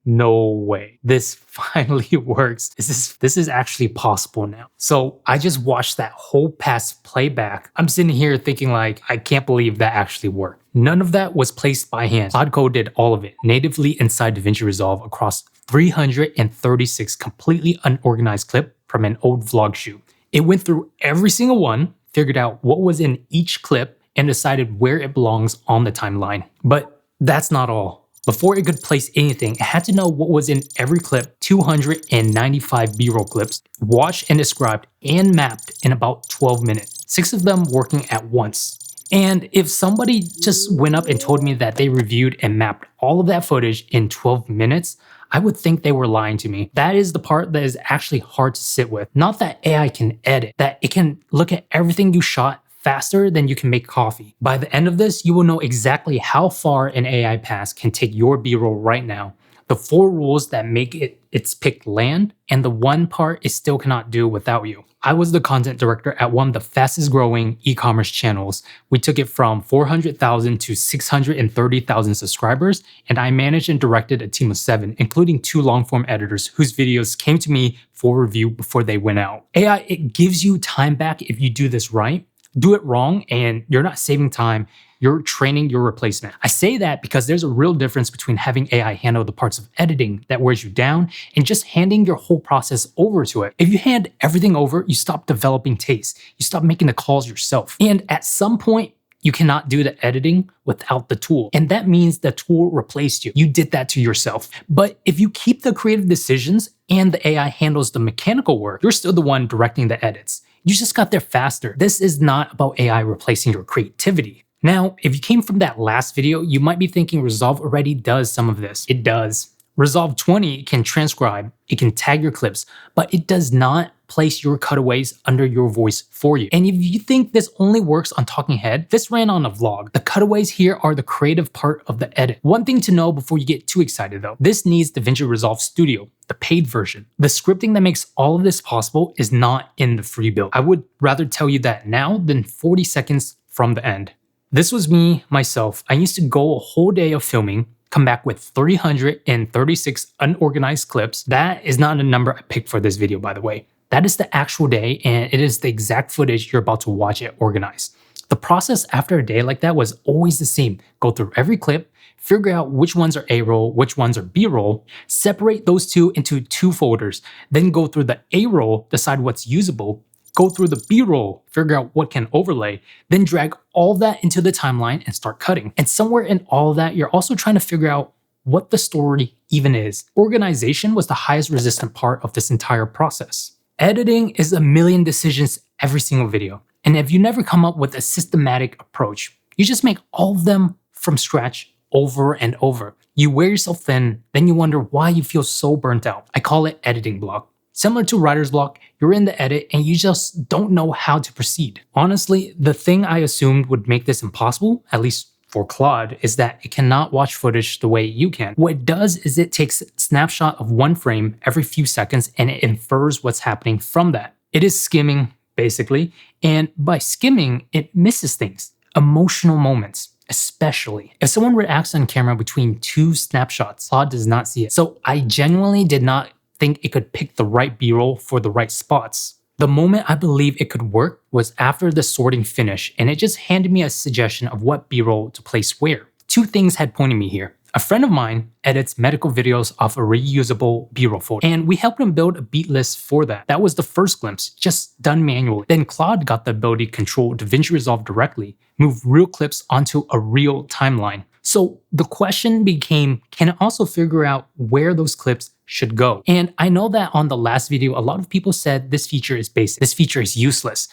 no way. This finally works. This is actually possible now. So I just watched that whole pass playback. I'm sitting here thinking like, I can't believe that actually worked. None of that was placed by hand. Claude Code did all of it natively inside DaVinci Resolve across 336 completely unorganized clips from an old vlog shoot. It went through every single one, figured out what was in each clip, and decided where it belongs on the timeline. But that's not all. Before it could place anything, it had to know what was in every clip, 295 B-roll clips, watched and described and mapped in about 12 minutes, 6 of them working at once. And if somebody just went up and told me that they reviewed and mapped all of that footage in 12 minutes, I would think they were lying to me. That is the part that is actually hard to sit with. Not that AI can edit, that it can look at everything you shot faster than you can make coffee. By the end of this, you will know exactly how far an AI pass can take your B-roll right now, the 4 rules that make its pick land, and the one part it still cannot do without you. I was the content director at one of the fastest growing e-commerce channels. We took it from 400,000 to 630,000 subscribers, and I managed and directed a team of 7, including 2 long-form editors whose videos came to me for review before they went out. AI, it gives you time back if you do this right. Do it wrong and you're not saving time, you're training your replacement. I say that because there's a real difference between having AI handle the parts of editing that wears you down and just handing your whole process over to it. If you hand everything over, you stop developing taste, you stop making the calls yourself. And at some point, you cannot do the editing without the tool. And that means the tool replaced you. You did that to yourself. But if you keep the creative decisions and the AI handles the mechanical work, you're still the one directing the edits. You just got there faster. This is not about AI replacing your creativity. Now, if you came from that last video, you might be thinking Resolve already does some of this. It does. Resolve 20 can transcribe, it can tag your clips, but it does not place your cutaways under your voice for you. And if you think this only works on talking head, this ran on a vlog. The cutaways here are the creative part of the edit. One thing to know before you get too excited though, this needs DaVinci Resolve Studio, the paid version. The scripting that makes all of this possible is not in the free build. I would rather tell you that now than 40 seconds from the end. This was me, myself. I used to go a whole day of filming, come back with 336 unorganized clips. That is not a number I picked for this video, by the way. That is the actual day, and it is the exact footage you're about to watch it organized. The process after a day like that was always the same. Go through every clip, figure out which ones are A-roll, which ones are B-roll, separate those two into 2 folders, then go through the A-roll, decide what's usable, go through the B-roll, figure out what can overlay, then drag all that into the timeline and start cutting. And somewhere in all of that, you're also trying to figure out what the story even is. Organization was the highest resistant part of this entire process. Editing is a million decisions every single video. And if you never come up with a systematic approach, you just make all of them from scratch over and over. You wear yourself thin, then you wonder why you feel so burnt out. I call it editing block. Similar to writer's block, you're in the edit and you just don't know how to proceed. Honestly, the thing I assumed would make this impossible, at least for Claude, is that it cannot watch footage the way you can. What it does is it takes a snapshot of one frame every few seconds and it infers what's happening from that. It is skimming, basically, and by skimming, it misses things. Emotional moments, especially. If someone reacts on camera between 2 snapshots, Claude does not see it. So I genuinely did not think it could pick the right B-roll for the right spots. The moment I believe it could work was after the sorting finish, and it just handed me a suggestion of what B-roll to place where. 2 things had pointed me here. A friend of mine edits medical videos off a reusable B-roll folder, and we helped him build a beat list for that. That was the first glimpse, just done manually. Then Claude got the ability to control DaVinci Resolve directly, move real clips onto a real timeline. So the question became, can it also figure out where those clips should go? And I know that on the last video, a lot of people said this feature is basic, this feature is useless.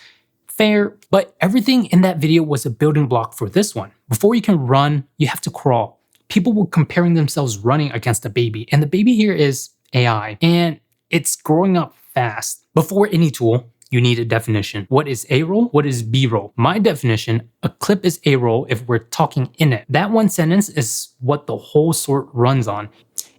Fair, but everything in that video was a building block for this one. Before you can run, you have to crawl. People were comparing themselves running against a baby, and the baby here is AI, and it's growing up fast. Before any tool, you need a definition. What is A-roll? What is B-roll? My definition, a clip is A-roll if we're talking in it. That one sentence is what the whole sort runs on.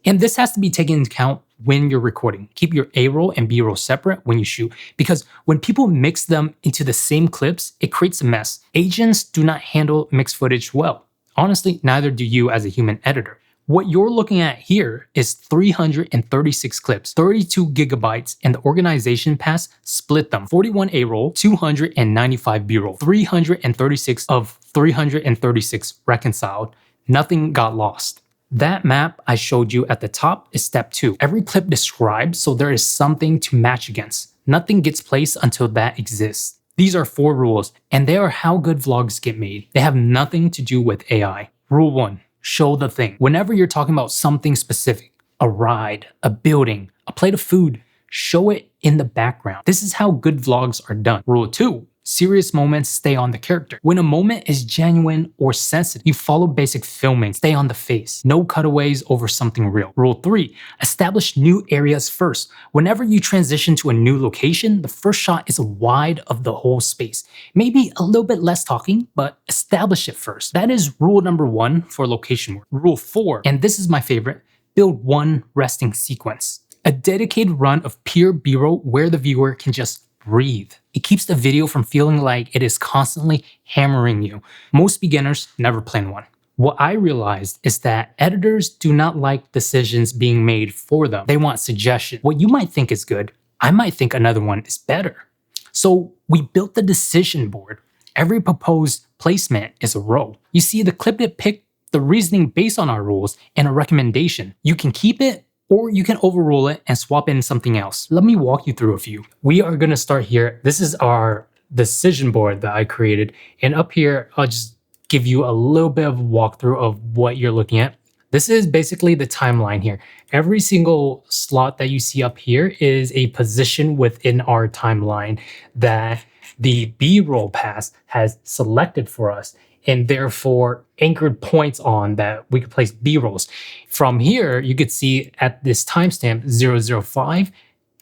And this has to be taken into account when you're recording. Keep your A-roll and B-roll separate when you shoot, because when people mix them into the same clips, it creates a mess. Agents do not handle mixed footage well. Honestly, neither do you as a human editor. What you're looking at here is 336 clips, 32 gigabytes, and the organization pass split them. 41 A-roll, 295 B-roll, 336 of 336 reconciled. Nothing got lost. That map I showed you at the top is step 2. Every clip described, so there is something to match against. Nothing gets placed until that exists. These are 4 rules, and they are how good vlogs get made. They have nothing to do with AI. Rule 1. Show the thing. Whenever you're talking about something specific, a ride, a building, a plate of food, show it in the background. This is how good vlogs are done. Rule 2. Serious moments stay on the character. When a moment is genuine or sensitive, you follow basic filming, stay on the face. No cutaways over something real. Rule 3. Establish new areas first. Whenever you transition to a new location, the first shot is wide of the whole space. Maybe a little bit less talking, but establish it first. That is rule number 1 for location work. Rule 4, and this is my favorite, build one resting sequence. A dedicated run of pure B-roll where the viewer can just breathe. It keeps the video from feeling like it is constantly hammering you. Most beginners never plan one. What I realized is that editors do not like decisions being made for them. They want suggestions. What you might think is good, I might think another one is better. So we built the decision board. Every proposed placement is a row. You see the clip it picked, the reasoning based on our rules, and a recommendation. You can keep it, or you can overrule it and swap in something else. Let me walk you through a few. We are gonna start here. This is our decision board that I created. And up here, I'll just give you a little bit of a walkthrough of what you're looking at. This is basically the timeline here. Every single slot that you see up here is a position within our timeline that the B-roll pass has selected for us, and therefore anchored points on that we could place B-rolls. From here, you could see at this timestamp 005,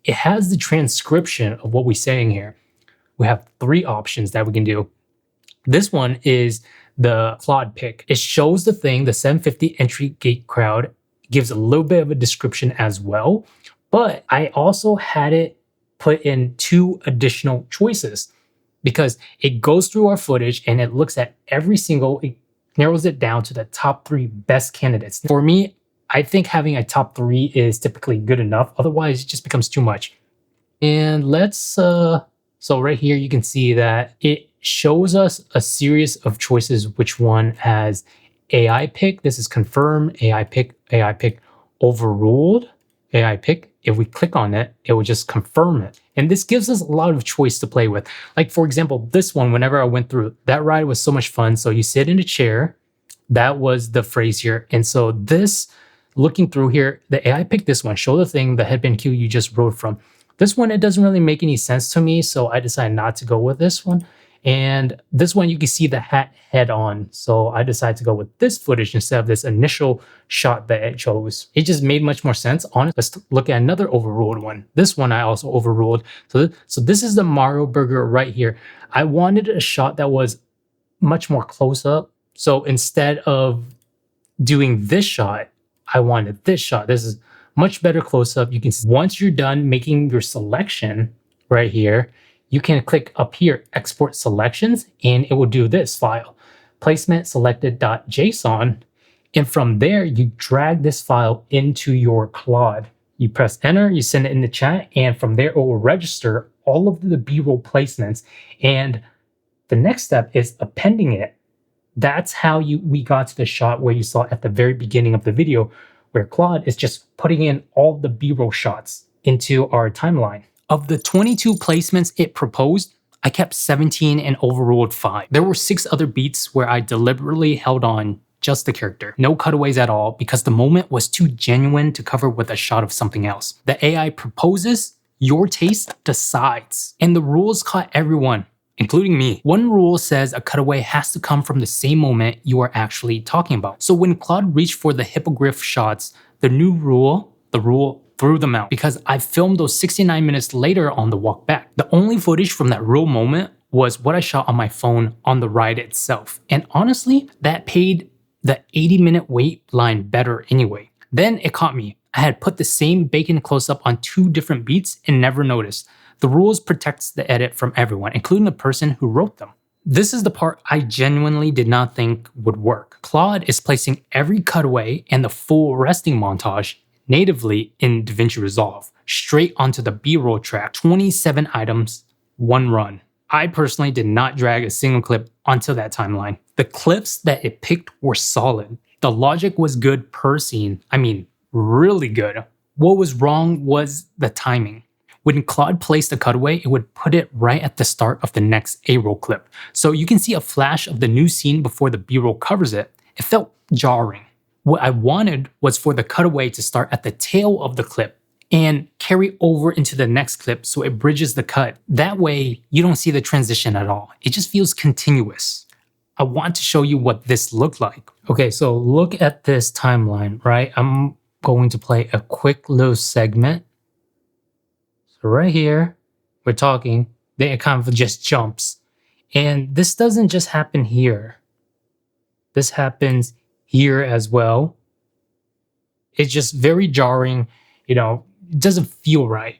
it has the transcription of what we're saying here. We have 3 options that we can do. This one is the Claude pick. It shows the thing, the 750 entry gate crowd, gives a little bit of a description as well, but I also had it put in 2 additional choices, because it goes through our footage and it looks at every single, it narrows it down to the top 3 best candidates. For me, I think having a top 3 is typically good enough. Otherwise, it just becomes too much. And let's, so right here, you can see that it shows us a series of choices, which one has AI pick. This is confirmed, AI pick, overruled, AI pick. If we click on it, it will just confirm it. And this gives us a lot of choice to play with. Like for example, this one, whenever I went through, that ride was so much fun. So you sit in a chair, that was the phrase here. And so this, looking through here, the AI picked this one, show the thing, the headband cue you just rode from. This one, it doesn't really make any sense to me. So I decided not to go with this one. And this one, you can see the hat head on. So I decided to go with this footage instead of this initial shot that it chose. It just made much more sense. Let's look at another overruled one. This one I also overruled. So this is the Mario Burger right here. I wanted a shot that was much more close up. So instead of doing this shot, I wanted this shot. This is much better close up. You can see once you're done making your selection right here, you can click up here, export selections, and it will do this file, placement selected.json. And from there, you drag this file into your Claude. You press enter, you send it in the chat, and from there, it will register all of the B-roll placements. And the next step is appending it. That's how we got to the shot where you saw at the very beginning of the video, where Claude is just putting in all the B-roll shots into our timeline. Of the 22 placements it proposed, I kept 17 and overruled 5. There were 6 other beats where I deliberately held on just the character. No cutaways at all, because the moment was too genuine to cover with a shot of something else. The AI proposes, your taste decides. And the rules caught everyone, including me. One rule says a cutaway has to come from the same moment you are actually talking about. So when Claude reached for the hippogriff shots, the rule threw them out, because I filmed those 69 minutes later on the walk back. The only footage from that real moment was what I shot on my phone on the ride itself. And honestly, that paid the 80-minute wait line better anyway. Then it caught me. I had put the same bacon close-up on 2 different beats and never noticed. The rules protects the edit from everyone, including the person who wrote them. This is the part I genuinely did not think would work. Claude is placing every cutaway and the full resting montage natively in DaVinci Resolve, straight onto the B-roll track, 27 items, one run. I personally did not drag a single clip onto that timeline. The clips that it picked were solid. The logic was good per scene. I mean, really good. What was wrong was the timing. When Claude placed a cutaway, it would put it right at the start of the next A-roll clip. So you can see a flash of the new scene before the B-roll covers it. It felt jarring. What I wanted was for the cutaway to start at the tail of the clip and carry over into the next clip so it bridges the cut. That way, you don't see the transition at all. It just feels continuous. I want to show you what this looked like. Okay, so look at this timeline, right? I'm going to play a quick little segment. So right here, we're talking, then it kind of just jumps. And this doesn't just happen here. This happens here as well. It's just very jarring, it doesn't feel right.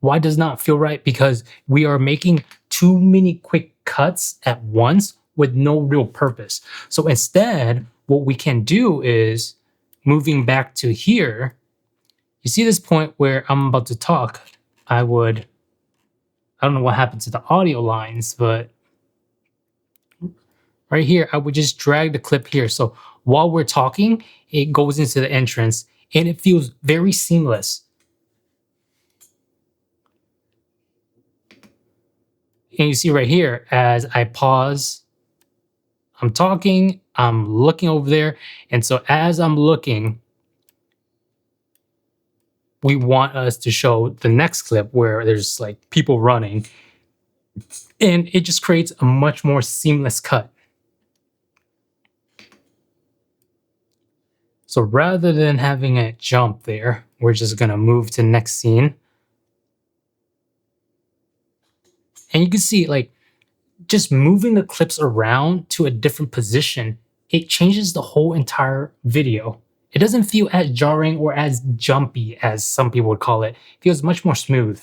Why does not feel right? Because we are making too many quick cuts at once with no real purpose. So instead, what we can do is moving back to here. You see this point where I'm about to talk, I don't know what happened to the audio lines, but right here, I would just drag the clip here. So while we're talking, it goes into the entrance and it feels very seamless. And you see right here, as I pause, I'm talking, I'm looking over there. And so as I'm looking, we want us to show the next clip where there's like people running. And it just creates a much more seamless cut. So rather than having it jump there, we're just gonna move to the next scene. And you can see, like, just moving the clips around to a different position, it changes the whole entire video. It doesn't feel as jarring or as jumpy as some people would call it. It feels much more smooth.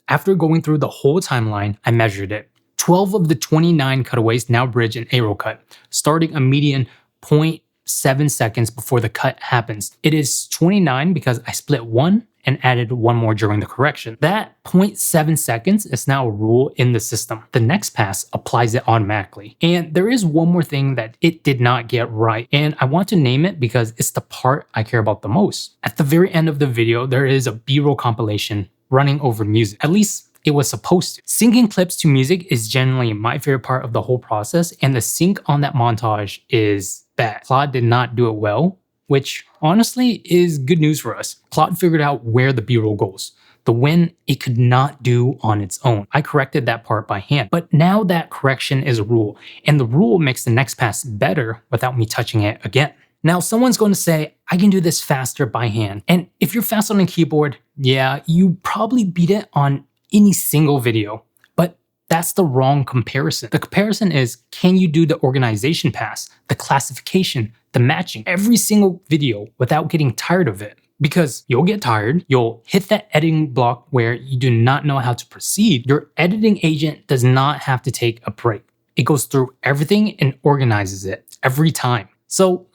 After going through the whole timeline, I measured it. 12 of the 29 cutaways now bridge an A-roll cut, starting a median 0.7 seconds before the cut happens. It is 29 because I split one and added one more during the correction. That 0.7 seconds is now a rule in the system. The next pass applies it automatically. And there is one more thing that it did not get right, and I want to name it because it's the part I care about the most. At the very end of the video, there is a B-roll compilation running over music. At least it was supposed to. Syncing clips to music is generally my favorite part of the whole process, and the sync on that montage is bad. Claude did not do it well, which honestly is good news for us. Claude figured out where the B-roll goes, the win it could not do on its own. I corrected that part by hand, but now that correction is a rule, and the rule makes the next pass better without me touching it again. Now, someone's going to say, I can do this faster by hand. And if you're fast on a keyboard, yeah, you probably beat it on any single video. But that's the wrong comparison. The comparison is, can you do the organization pass, the classification, the matching, every single video without getting tired of it? Because you'll get tired, you'll hit that editing block where you do not know how to proceed. Your editing agent does not have to take a break. It goes through everything and organizes it every time. So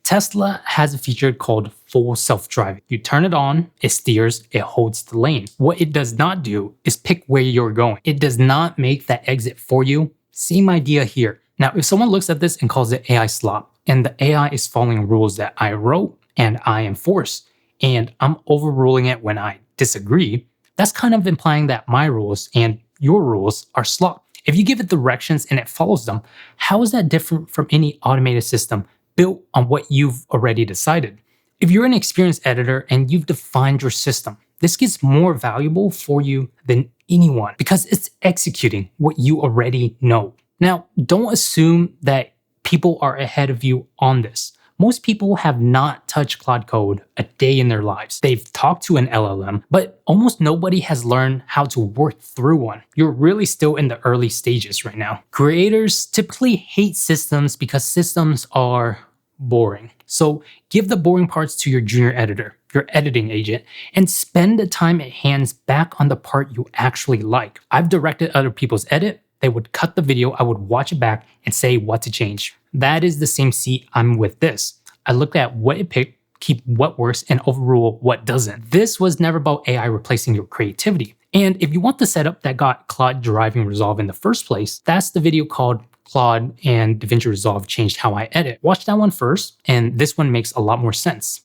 Tesla has a feature called full self-driving. You turn it on, it steers, it holds the lane. What it does not do is pick where you're going. It does not make that exit for you. Same idea here. Now, if someone looks at this and calls it AI slop, and the AI is following rules that I wrote and I enforce, and I'm overruling it when I disagree, that's kind of implying that my rules and your rules are slop. If you give it directions and it follows them, how is that different from any automated system built on what you've already decided? If you're an experienced editor and you've defined your system, this gets more valuable for you than anyone because it's executing what you already know. Now, don't assume that people are ahead of you on this. Most people have not touched Claude Code a day in their lives. They've talked to an LLM, but almost nobody has learned how to work through one. You're really still in the early stages right now. Creators typically hate systems because systems are boring. So give the boring parts to your junior editor, your editing agent, and spend the time it hands back on the part you actually like. I've directed other people's edit. They would cut the video, I would watch it back and say what to change. That is the same seat I'm with this. I look at what it picked, keep what works, and overrule what doesn't. This was never about AI replacing your creativity. And if you want the setup that got Claude driving Resolve in the first place, that's the video called Claude and DaVinci Resolve Changed How I Edit. Watch that one first, and this one makes a lot more sense.